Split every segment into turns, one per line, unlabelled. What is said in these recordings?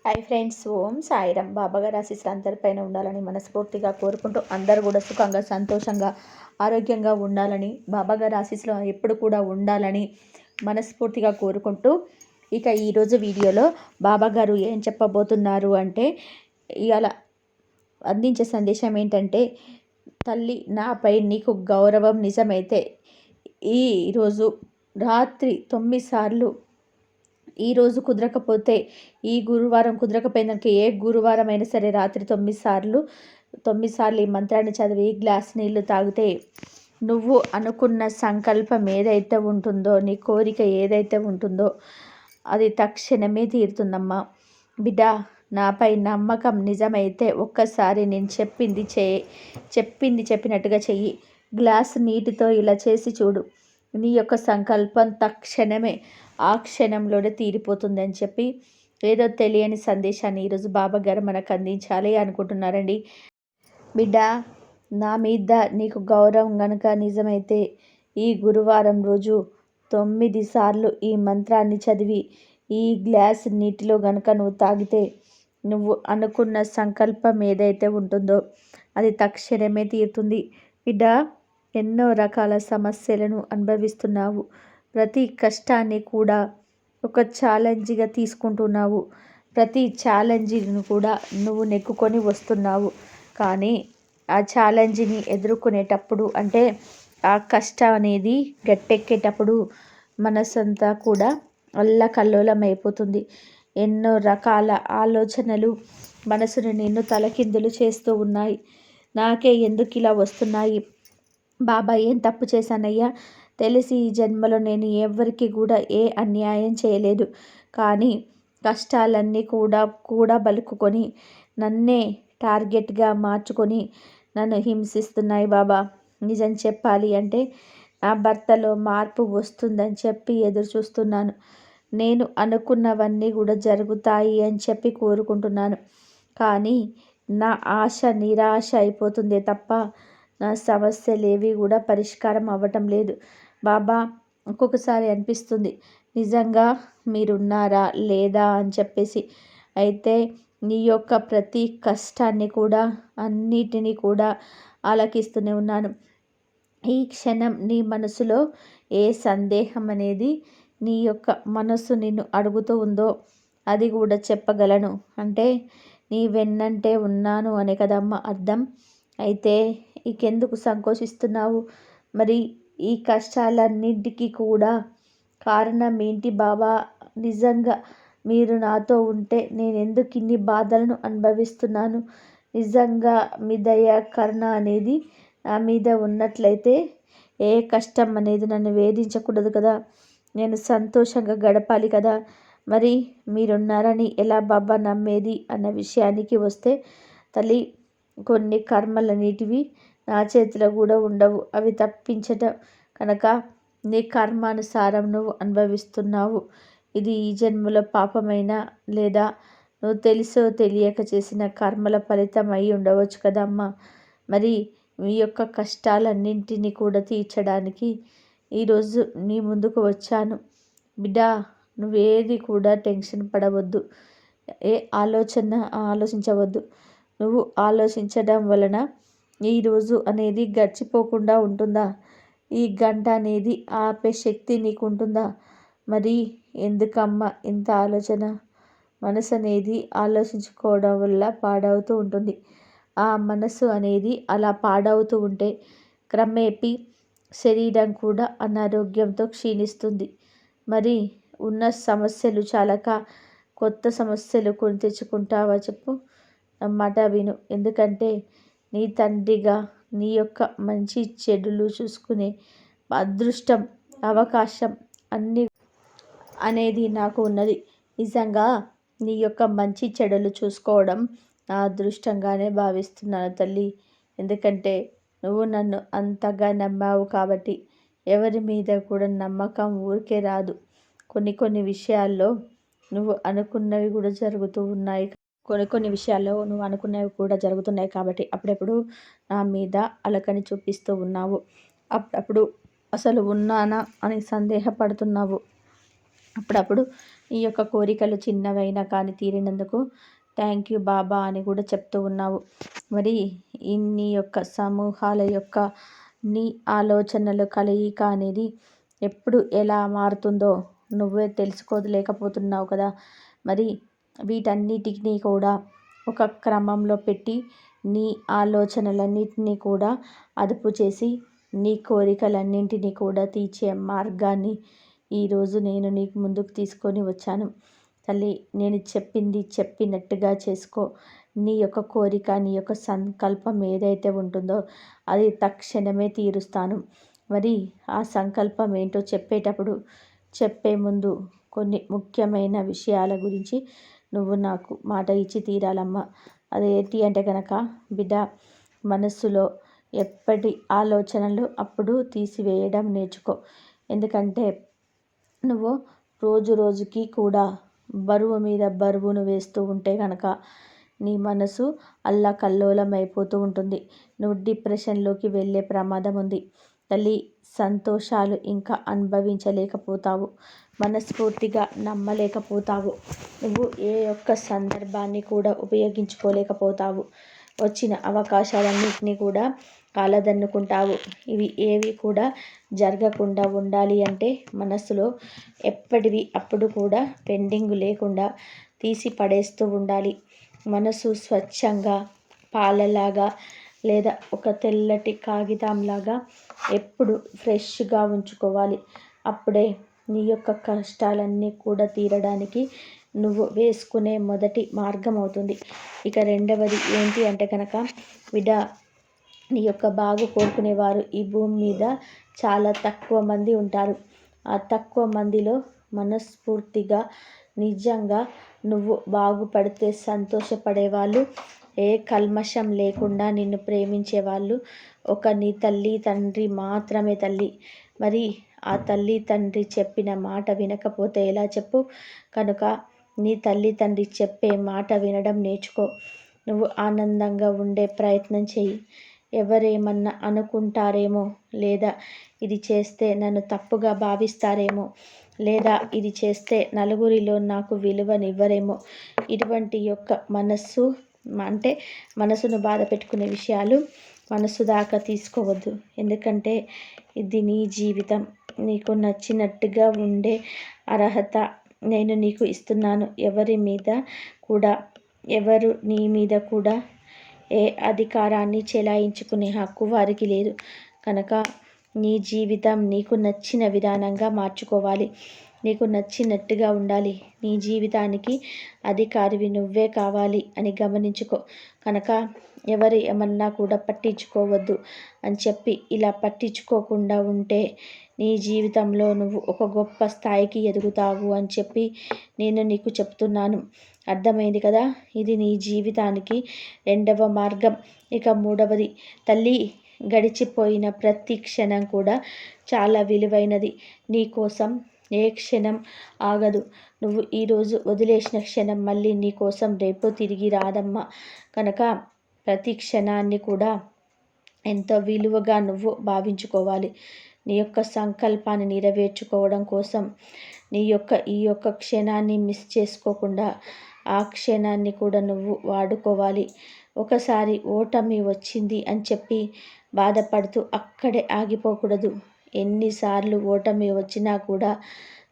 Hi friends, ఓం సాయిరామ్. బాబాగారి ఆశీస్సులు అందరిపైన ఉండాలని మనస్ఫూర్తిగా కోరుకుంటూ అందరూ కూడా సుఖంగా సంతోషంగా ఆరోగ్యంగా ఉండాలని, బాబాగారి ఆశీస్సులు ఎప్పుడు కూడా ఉండాలని మనస్ఫూర్తిగా కోరుకుంటూ ఇక ఈరోజు వీడియోలో బాబాగారు ఏం చెప్పబోతున్నారు అంటే, ఇవాళ అందించే సందేశం ఏంటంటే, తల్లి నాపై నీకు గౌరవం నిజమైతే ఈరోజు రాత్రి 9 సార్లు, ఈరోజు కుదరకపోతే ఈ గురువారం కుదరకపోయిందానికి ఏ గురువారం అయినా సరే రాత్రి 9 సార్లు ఈ మంత్రాన్ని చదివి గ్లాస్ నీళ్లు తాగితే నువ్వు అనుకున్న సంకల్పం ఏదైతే ఉంటుందో, నీ కోరిక ఏదైతే ఉంటుందో అది తక్షణమే తీరుతుందమ్మా. బిడ్డ, నాపై నమ్మకం నిజమైతే ఒక్కసారి నేను చెప్పినట్టుగా చెయ్యి. గ్లాస్ నీటితో ఇలా చేసి చూడు. నీ యొక్క సంకల్పం తక్షణమే ఆ క్షణంలోనే తీరిపోతుంది అని చెప్పి ఏదో తెలియని సందేశాన్ని ఈరోజు బాబాగారు మనకు అందించాలి అనుకుంటున్నారండి. బిడ్డ, నా మీద నీకు గౌరవం గనుక నిజమైతే ఈ గురువారం రోజు 9 సార్లు ఈ మంత్రాన్ని చదివి ఈ గ్లాస్ నీటిలో గనుక నువ్వు తాగితే నువ్వు అనుకున్న సంకల్పం ఏదైతే ఉంటుందో అది తక్షణమే తీరుతుంది. బిడ్డ, ఎన్నో రకాల సమస్యలను అనుభవిస్తున్నావు. ప్రతి కష్టాన్ని కూడా ఒక ఛాలెంజ్గా తీసుకుంటున్నావు. ప్రతి ఛాలెంజ్ను కూడా నువ్వు నెక్కుకొని వస్తున్నావు. కానీ ఆ ఛాలెంజ్ని ఎదుర్కొనేటప్పుడు, అంటే ఆ కష్టం అనేది గట్టెక్కేటప్పుడు మనసంతా కూడా అల్లకల్లోలం అయిపోతుంది. ఎన్నో రకాల ఆలోచనలు మనసును నిన్ను తలకిందులు చేస్తూ ఉన్నాయి. నాకే ఎందుకు ఇలా వస్తున్నాయి? బాబా ఏం తప్పు చేశానయ్యా? తెలిసి ఈ జన్మలో నేను ఎవరికి కూడా ఏ అన్యాయం చేయలేదు. కానీ కష్టాలన్నీ కూడా బలుకుకొని నన్నే టార్గెట్గా మార్చుకొని నన్ను హింసిస్తున్నాయి బాబా. నిజం చెప్పాలి అంటే నా భర్తలో మార్పు వస్తుందని చెప్పి ఎదురు చూస్తున్నాను. నేను అనుకున్నవన్నీ కూడా జరుగుతాయి అని చెప్పి కోరుకుంటున్నాను. కానీ నా ఆశ నిరాశ అయిపోతుందే తప్ప నా సమస్యలేవి కూడా పరిష్కారం అవ్వటం లేదు బాబా. ఒక్కొక్కసారి అనిపిస్తుంది, నిజంగా మీరున్నారా లేదా అని చెప్పేసి. అయితే నీ యొక్క ప్రతి కష్టాన్ని కూడా అన్నిటినీ కూడా ఆలకిస్తూనే ఉన్నాను. ఈ క్షణం నీ మనసులో ఏ సందేహం అనేది నీ యొక్క మనసు నిన్ను అడుగుతూ ఉందో అది కూడా చెప్పగలను. అంటే నీ వెన్నంటే ఉన్నాను అనే కదమ్మా అర్థం. అయితే ఇంకెందుకు సంకోచిస్తున్నావు? మరి ఈ కష్టాలన్నింటికి కూడా కారణం ఏంటి బాబా? నిజంగా మీరు నాతో ఉంటే నేను ఎందుకు ఇన్ని బాధలను అనుభవిస్తున్నాను? నిజంగా మీ దయ కరుణ అనేది నా మీద ఉన్నట్లయితే ఏ కష్టం అనేది నన్ను వేధించకూడదు కదా. నేను సంతోషంగా గడపాలి కదా. మరి మీరున్నారని ఎలా బాబా నమ్మేది అన్న విషయానికి వస్తే, తల్లి, కొన్ని కర్మలన్నిటివి నా చేతిలో కూడా ఉండవు. అవి తప్పించటం కనుక నీ కర్మానుసారం నువ్వు అనుభవిస్తున్నావు. ఇది ఈ జన్మలో పాపమైనా లేదా నువ్వు తెలుసో తెలియక చేసిన కర్మల ఫలితం అయి ఉండవచ్చు కదమ్మా. మరి మీ యొక్క కష్టాలన్నింటినీ కూడా తీర్చడానికి ఈరోజు నీ ముందుకు వచ్చాను. బిడ్డ, నువ్వేది కూడా టెన్షన్ పడవద్దు, ఏ ఆలోచించవద్దు. నువ్వు ఆలోచించడం వలన ఈరోజు అనేది గడిచిపోకుండా ఉంటుందా? ఈ గంట అనేది ఆపే శక్తి నీకు ఉంటుందా? మరి ఎందుకమ్మా ఇంత ఆలోచన? మనసు అనేది ఆలోచించుకోవడం వల్ల పాడవుతూ ఉంటుంది. ఆ మనసు అనేది అలా పాడవుతూ ఉంటే క్రమేపీ శరీరం కూడా అనారోగ్యంతో క్షీణిస్తుంది. మరి ఉన్న సమస్యలు చాలక కొత్త సమస్యలు కొని తెచ్చుకుంటావా చెప్పు? నా మాట విను. ఎందుకంటే నీ తండ్రిగా నీ యొక్క మంచి చెడులు చూసుకునే అదృష్టం, అవకాశం అన్నీ అనేది నాకు ఉన్నది. నిజంగా నీ యొక్క మంచి చెడులు చూసుకోవడం నా అదృష్టంగానే భావిస్తున్నాను తల్లి. ఎందుకంటే నువ్వు నన్ను అంతగా నమ్మావు కాబట్టి. ఎవరి మీద కూడా నమ్మకం ఊరికే రాదు. కొన్ని విషయాల్లో నువ్వు అనుకున్నవి కూడా జరుగుతూ ఉన్నాయి. కొన్ని విషయాల్లో నువ్వు అనుకున్నవి కూడా జరుగుతున్నాయి కాబట్టి అప్పుడప్పుడు నా మీద అలకని చూపిస్తూ ఉన్నావు. అప్పుడప్పుడు అసలు ఉన్నానా అని సందేహపడుతున్నావు. అప్పుడప్పుడు ఈ యొక్క కోరికలు చిన్నవైనా కానీ తీరినందుకు థ్యాంక్ యూ బాబా అని కూడా చెప్తూ ఉన్నావు. మరి ఇన్ని యొక్క సమూహాల యొక్క నీ ఆలోచనలు కలయిక అనేది ఎప్పుడు ఎలా మారుతుందో నువ్వే తెలుసుకోలేకపోతున్నావు కదా. మరి వీటన్నిటిని కూడా ఒక క్రమంలో పెట్టి నీ ఆలోచనలన్నింటినీ కూడా అదుపు చేసి నీ కోరికలన్నింటినీ కూడా తీర్చే మార్గాన్ని ఈరోజు నేను నీకు ముందుకు తీసుకొని వచ్చాను. తల్లి, నేను చెప్పింది చెప్పినట్టుగా చేసుకో. నీ యొక్క కోరిక, నీ యొక్క సంకల్పం ఏదైతే ఉంటుందో అది తక్షణమే తీరుస్తాను. మరి ఆ సంకల్పం ఏంటో చెప్పే ముందు కొన్ని ముఖ్యమైన విషయాల గురించి నువ్వు నాకు మాట ఇచ్చి తీరాలమ్మా. అదేంటి అంటే కనుక, బిడ్డ, మనస్సులో ఎప్పటి ఆలోచనలు అప్పుడు తీసివేయడం నేర్చుకో. ఎందుకంటే నువ్వు రోజు రోజుకి కూడా బరువు మీద బరువును వేస్తూ ఉంటే కనుక నీ మనసు అల్లకల్లోలం అయిపోతూ ఉంటుంది. నువ్వు డిప్రెషన్లోకి వెళ్ళే ప్రమాదం ఉంది. తల్లి, సంతోషాలు ఇంకా అనుభవించలేకపోతావు. మనస్ఫూర్తిగా నమ్మలేకపోతావు. నువ్వు ఏ ఒక్క సందర్భాన్ని కూడా ఉపయోగించుకోలేకపోతావు. వచ్చిన అవకాశాలన్నింటినీ కూడా కాలదన్నుకుంటావు. ఇవి ఏవి కూడా జరగకుండా ఉండాలి అంటే మనసులో ఎప్పటివి అప్పుడు కూడా పెండింగ్ లేకుండా తీసి పడేస్తూ ఉండాలి. మనసు స్వచ్ఛంగా పాలలాగా లేదా ఒక తెల్లటి కాగితంలాగా ఎప్పుడు ఫ్రెష్గా ఉంచుకోవాలి. అప్పుడే నీ యొక్క కష్టాలన్నీ కూడా తీరడానికి నువ్వు వేసుకునే మొదటి మార్గం అవుతుంది. ఇక రెండవది ఏంటి అంటే కనుక, బిడ్డ, నీ యొక్క బాగు కోరుకునేవారు ఈ భూమి మీద చాలా తక్కువ మంది ఉంటారు. ఆ తక్కువ మందిలో మనస్ఫూర్తిగా నిజంగా నువ్వు బాగుపడితే సంతోషపడేవాళ్ళు, ఏ కల్మషం లేకుండా నిన్ను ప్రేమించేవాళ్ళు ఒక నీ తల్లి తండ్రి మాత్రమే తల్లి. మరి ఆ తల్లి తండ్రి చెప్పిన మాట వినకపోతే ఎలా చెప్పు? కనుక నీ తల్లి తండ్రి చెప్పే మాట వినడం నేర్చుకో. నువ్వు ఆనందంగా ఉండే ప్రయత్నం చెయ్యి. ఎవరేమన్నా అనుకుంటారేమో, లేదా ఇది చేస్తే నన్ను తప్పుగా భావిస్తారేమో, లేదా ఇది చేస్తే నలుగురిలో నాకు విలువనివ్వరేమో, ఇటువంటి యొక్క మనసును బాధ పెట్టుకునే విషయాలు మనసు దాకా తీసుకోవద్దు. ఎందుకంటే ఇది నీ జీవితం. నీకు నచ్చినట్టుగా ఉండే అర్హత నేను నీకు ఇస్తున్నాను. ఎవరు నీ మీద కూడా ఏ అధికారాన్ని చెలాయించుకునే హక్కు వారికి లేదు. కనుక నీ జీవితం నీకు నచ్చిన విధానంగా మార్చుకోవాలి. నీకు నచ్చినట్టుగా ఉండాలి. నీ జీవితానికి అధికారివి నువ్వే కావాలి అని గమనించుకో. కనుక ఎవరు ఏమన్నా కూడా పట్టించుకోవద్దు అని చెప్పి ఇలా పట్టించుకోకుండా ఉంటే నీ జీవితంలో నువ్వు ఒక గొప్ప స్థాయికి ఎదుగుతావు అని చెప్పి నేను నీకు చెప్తున్నాను. అర్థమైంది కదా. ఇది నీ జీవితానికి రెండవ మార్గం. ఇక మూడవది, తల్లి, గడిచిపోయిన ప్రతి క్షణం కూడా చాలా విలువైనది. నీ కోసం ఏ క్షణం ఆగదు. నువ్వు ఈరోజు వదిలేసిన క్షణం మళ్ళీ నీ కోసం రేపు తిరిగి రాదమ్మా. కనుక ప్రతి క్షణాన్ని కూడా ఎంతో విలువగా నువ్వు భావించుకోవాలి. నీ యొక్క సంకల్పాన్ని నెరవేర్చుకోవడం కోసం ఈ యొక్క క్షణాన్ని మిస్ చేసుకోకుండా ఆ క్షణాన్ని కూడా నువ్వు వాడుకోవాలి. ఒకసారి ఓటమి వచ్చింది అని చెప్పి బాధపడుతూ అక్కడే ఆగిపోకూడదు. ఎన్నిసార్లు ఓటమి వచ్చినా కూడా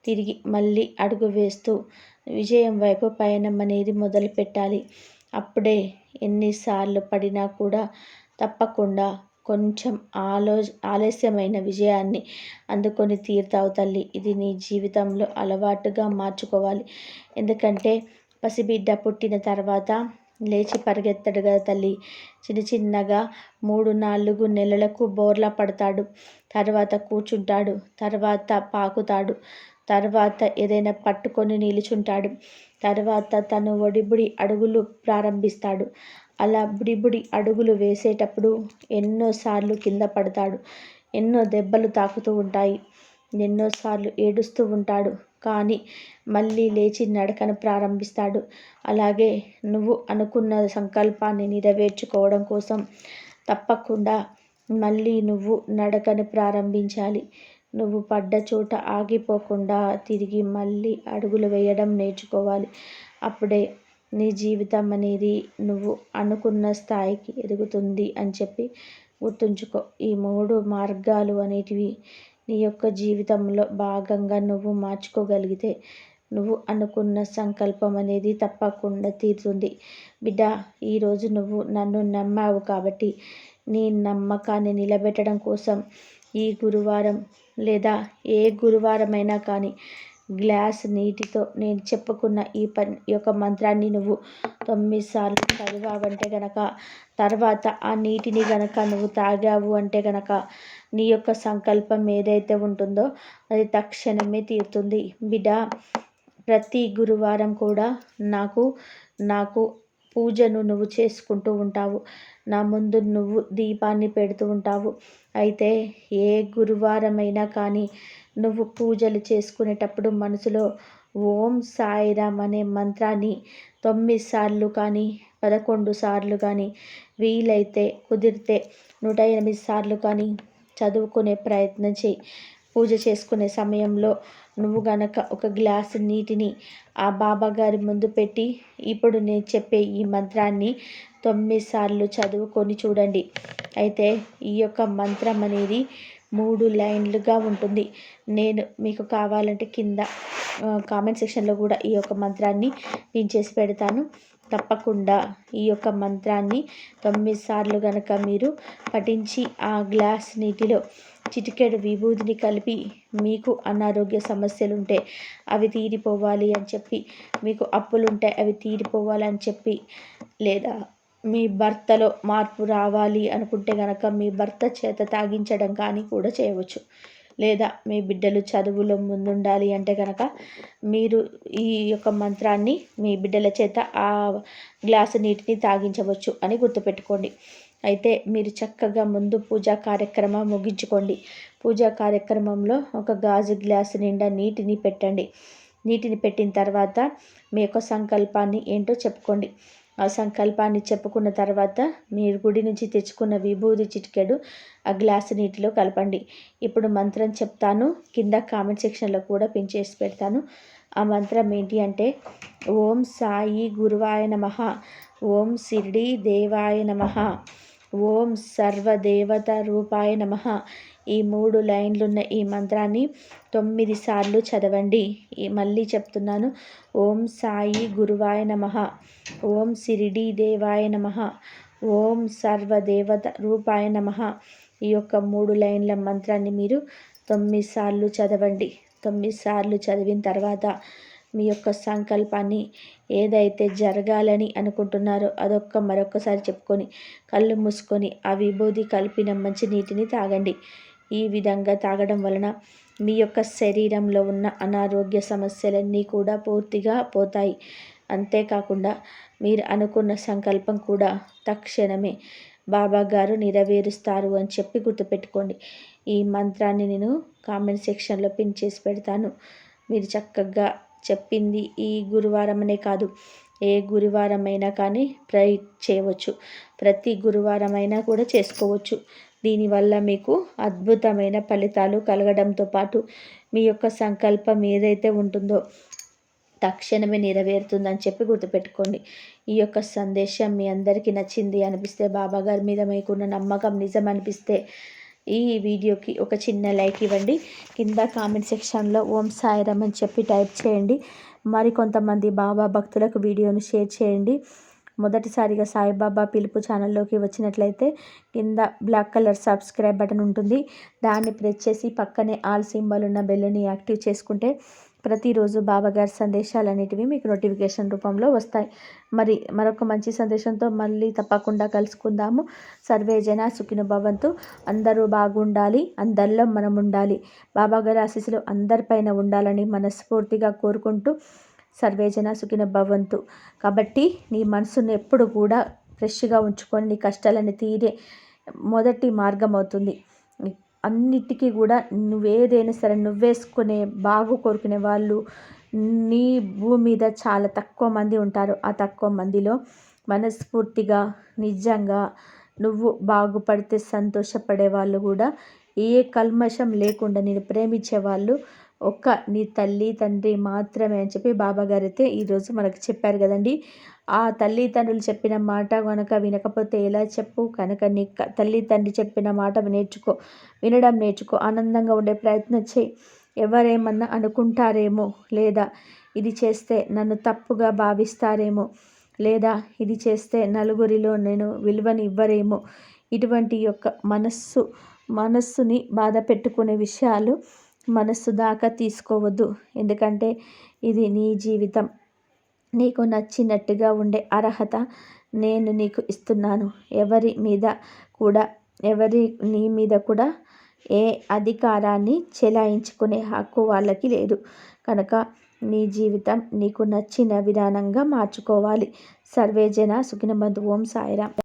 తిరిగి మళ్ళీ అడుగు వేస్తూ విజయం వైపు పయనం అనేది మొదలు పెట్టాలి. అప్పుడే ఎన్నిసార్లు పడినా కూడా తప్పకుండా కొంచెం ఆలస్యమైన విజయాన్ని అందుకొని తీరుతావు తల్లి. ఇది నీ జీవితంలో అలవాటుగా మార్చుకోవాలి. ఎందుకంటే పసిబిడ్డ పుట్టిన తర్వాత లేచి పరిగెత్తడు కదా తల్లి. చిన్నగా 3-4 నెలలకు బోర్లా పడతాడు. తర్వాత కూర్చుంటాడు, తర్వాత పాకుతాడు, తర్వాత ఏదైనా పట్టుకొని నిలుచుంటాడు, తర్వాత తను ఒడిబుడి అడుగులు ప్రారంభిస్తాడు. అలా బుడిబుడి అడుగులు వేసేటప్పుడు ఎన్నోసార్లు కింద పడతాడు, ఎన్నో దెబ్బలు తాకుతూ ఉంటాయి, ఎన్నోసార్లు ఏడుస్తూ ఉంటాడు. కానీ మళ్ళీ లేచి నడకను ప్రారంభిస్తాడు. అలాగే నువ్వు అనుకున్న సంకల్పాన్ని నెరవేర్చుకోవడం కోసం తప్పకుండా మళ్ళీ నువ్వు నడకను ప్రారంభించాలి. నువ్వు పడ్డ చోట ఆగిపోకుండా తిరిగి మళ్ళీ అడుగులు వేయడం నేర్చుకోవాలి. అప్పుడే నీ జీవితం అనేది నువ్వు అనుకున్న స్థాయికి ఎదుగుతుంది అని చెప్పి గుర్తుంచుకో. ఈ 3 మార్గాలు అనేటివి నీ యొక్క జీవితంలో భాగంగా నువ్వు మార్చుకోగలిగితే నువ్వు అనుకున్న సంకల్పం అనేది తప్పకుండా తీరుతుంది. బిడ్డ, ఈరోజు నువ్వు నన్ను నమ్మావు కాబట్టి నీ నమ్మకాన్ని నిలబెట్టడం కోసం ఈ గురువారం లేదా ఏ గురువారమైనా కానీ గ్లాస్ నీటితో నేను చెప్పుకున్న ఈ యొక్క మంత్రాన్ని నువ్వు 9 సార్లు చదివావంటే గనక, తర్వాత ఆ నీటిని గనక నువ్వు తాగావు అంటే గనక నీ యొక్క సంకల్పం ఏదైతే ఉంటుందో అది తక్షణమే తీరుతుంది. బిడ్డ, ప్రతి గురువారం కూడా నాకు పూజను నువ్వు చేసుకుంటూ ఉంటావు. నా ముందు నువ్వు దీపాన్ని పెడుతూ ఉంటావు. అయితే ఏ గురువారమైనా కానీ నువ్వు పూజలు చేసుకునేటప్పుడు మనసులో ఓం సాయిరామ్ అనే మంత్రాన్ని 9 సార్లు కానీ 11 సార్లు కానీ వీలైతే కుదిరితే 108 సార్లు కానీ చదువుకునే ప్రయత్నం చేయి. పూజ చేసుకునే సమయంలో నువ్వు గనక ఒక గ్లాసు నీటిని ఆ బాబాగారి ముందు పెట్టి ఇప్పుడు నేను చెప్పే ఈ మంత్రాన్ని 9 సార్లు చదువుకొని చూడండి. అయితే ఈ యొక్క మంత్రం అనేది 3 లైన్లుగా ఉంటుంది. నేను మీకు కావాలంటే కింద కామెంట్ సెక్షన్లో కూడా ఈ యొక్క మంత్రాన్ని పిన్ చేసి పెడతాను. తప్పకుండా ఈ యొక్క మంత్రాన్ని 9 సార్లు గనక మీరు పఠించి ఆ గ్లాస్ నీటిలో చిటికెడు విభూదిని కలిపి మీకు అనారోగ్య సమస్యలుంటే అవి తీరిపోవాలి అని చెప్పి, మీకు అప్పులుంటే అవి తీరిపోవాలని చెప్పి, లేదా మీ భర్తలో మార్పు రావాలి అనుకుంటే గనక మీ భర్త చేత తాగించడం కానీ కూడా చేయవచ్చు. లేదా మీ బిడ్డలు చదువులో ముందుండాలి అంటే కనుక మీరు ఈ యొక్క మంత్రాన్ని మీ బిడ్డల చేత ఆ గ్లాసు నీటిని తాగించవచ్చు అని గుర్తుపెట్టుకోండి. అయితే మీరు చక్కగా ముందు పూజా కార్యక్రమం ముగించుకోండి. పూజా కార్యక్రమంలో ఒక గాజు గ్లాసు నిండా నీటిని పెట్టండి. నీటిని పెట్టిన తర్వాత మీ యొక్క సంకల్పాన్ని ఏంటో చెప్పుకోండి. ఆ సంకల్పాన్ని చెప్పుకున్న తర్వాత మీరు గుడి నుంచి తెచ్చుకున్న విభూది చిటికెడు ఆ గ్లాసు నీటిలో కలపండి. ఇప్పుడు మంత్రం చెప్తాను, కింద కామెంట్ సెక్షన్లో కూడా పిన్ చేసి పెడతాను. ఆ మంత్రం ఏంటి అంటే, ఓం సాయి గురువాయ నమః, ఓం షిరిడి దేవాయ నమః, ఓం సర్వదేవత రూపాయ నమః. ఈ 3 లైన్లున్న ఈ మంత్రాన్ని 9 సార్లు చదవండి. మళ్ళీ చెప్తున్నాను, ఓం సాయి గురువాయ నమః, ఓం షిరిడి దేవాయ నమః, ఓం సర్వదేవత రూపాయ నమః. ఈ యొక్క 3 లైన్ల మంత్రాన్ని మీరు 9 సార్లు చదవండి. 9 సార్లు చదివిన తర్వాత మీ యొక్క సంకల్పాన్ని ఏదైతే జరగాలని అనుకుంటున్నారో మరొక్కసారి చెప్పుకొని కళ్ళు మూసుకొని ఆ విభూది కలిపిన మంచి నీటిని తాగండి. ఈ విధంగా తాగడం వలన మీ యొక్క శరీరంలో ఉన్న అనారోగ్య సమస్యలన్నీ కూడా పూర్తిగా పోతాయి. అంతేకాకుండా మీరు అనుకున్న సంకల్పం కూడా తక్షణమే బాబా గారు నెరవేరుస్తారు అని చెప్పి గుర్తుపెట్టుకోండి. ఈ మంత్రాన్ని నేను కామెంట్ సెక్షన్లో పిన్ చేసి పెడతాను. మీరు చక్కగా చెప్పింది ఈ గురువారం అనే కాదు, ఏ గురువారమైనా కానీ చేయవచ్చు. ప్రతి గురువారమైనా కూడా చేసుకోవచ్చు. దీనివల్ల మీకు అద్భుతమైన ఫలితాలు కలగడంతో పాటు మీ యొక్క సంకల్పం ఏదైతే ఉంటుందో తక్షణమే నెరవేరుతుందని చెప్పి గుర్తుపెట్టుకోండి. ఈ యొక్క సందేశం మీ అందరికీ నచ్చింది అనిపిస్తే, బాబాగారి మీద మీకున్న నమ్మకం నిజం అనిపిస్తే ఈ వీడియోకి ఒక చిన్న లైక్ ఇవ్వండి. కింద కామెంట్ సెక్షన్లో ఓం సాయిరామ్ అని చెప్పి టైప్ చేయండి. మరికొంతమంది బాబా భక్తులకు వీడియోను షేర్ చేయండి. మొదటిసారిగా సాయిబాబా పిలుపు ఛానల్లోకి వచ్చినట్లయితే కింద బ్లాక్ కలర్ సబ్స్క్రైబ్ బటన్ ఉంటుంది. దాన్ని ప్రెస్ చేసి పక్కనే ఆల్ సింబల్ ఉన్న బెల్ని యాక్టివ్ చేసుకుంటే ప్రతిరోజు బాబాగారి సందేశాలు అనేటివి మీకు నోటిఫికేషన్ రూపంలో వస్తాయి. మరొక మంచి సందేశంతో మళ్ళీ తప్పకుండా కలుసుకుందాము. సర్వే జన సుఖినో భవంతు. అందరూ బాగుండాలి, అందరిలో మనం ఉండాలి. బాబాగారి ఆశీస్సులు అందరిపైన ఉండాలని మనస్ఫూర్తిగా కోరుకుంటూ సర్వే జన సుఖినో భవంతు. కాబట్టి నీ మనసును ఎప్పుడు కూడా ఫ్రెష్గా ఉంచుకొని నీ కష్టాలను తీరే మొదటి మార్గం అవుతుంది. అన్నిటికీ కూడా నువ్వేదైనా సరే నువ్వేసుకునే బాగు కోరుకునే వాళ్ళు నీ భూమి మీద చాలా తక్కువ మంది ఉంటారు. ఆ తక్కువ మందిలో మనస్ఫూర్తిగా నిజంగా నువ్వు బాగుపడితే సంతోషపడే వాళ్ళు కూడా ఏ కల్మషం లేకుండా నేను ప్రేమించే వాళ్ళు ఒక్క నీ తల్లి తండ్రి మాత్రమే అని చెప్పి బాబాగారు అయితే ఈరోజు మనకు చెప్పారు కదండి. ఆ తల్లిదండ్రులు చెప్పిన మాట కనుక వినకపోతే ఎలా చెప్పు. కనుక నీ తల్లి తండ్రి చెప్పిన మాట వినడం నేర్చుకో. ఆనందంగా ఉండే ప్రయత్నం చేయి. ఎవరేమన్నా అనుకుంటారేమో, లేదా ఇది చేస్తే నన్ను తప్పుగా భావిస్తారేమో, లేదా ఇది చేస్తే నలుగురిలో నేను విలువని ఇవ్వరేమో, ఇటువంటి యొక్క మనస్సుని బాధ పెట్టుకునే విషయాలు మనస్సు దాకా తీసుకోవద్దు. ఎందుకంటే ఇది నీ జీవితం. నీకు నచ్చినట్టుగా ఉండే అర్హత నేను నీకు ఇస్తున్నాను. నీ మీద కూడా ఏ అధికారాన్ని చెలాయించుకునే హక్కు వాళ్ళకి లేదు. కనుక నీ జీవితం నీకు నచ్చిన విధానంగా మార్చుకోవాలి. సర్వేజన సుఖినో భవంతు. ఓం సాయిరామ్.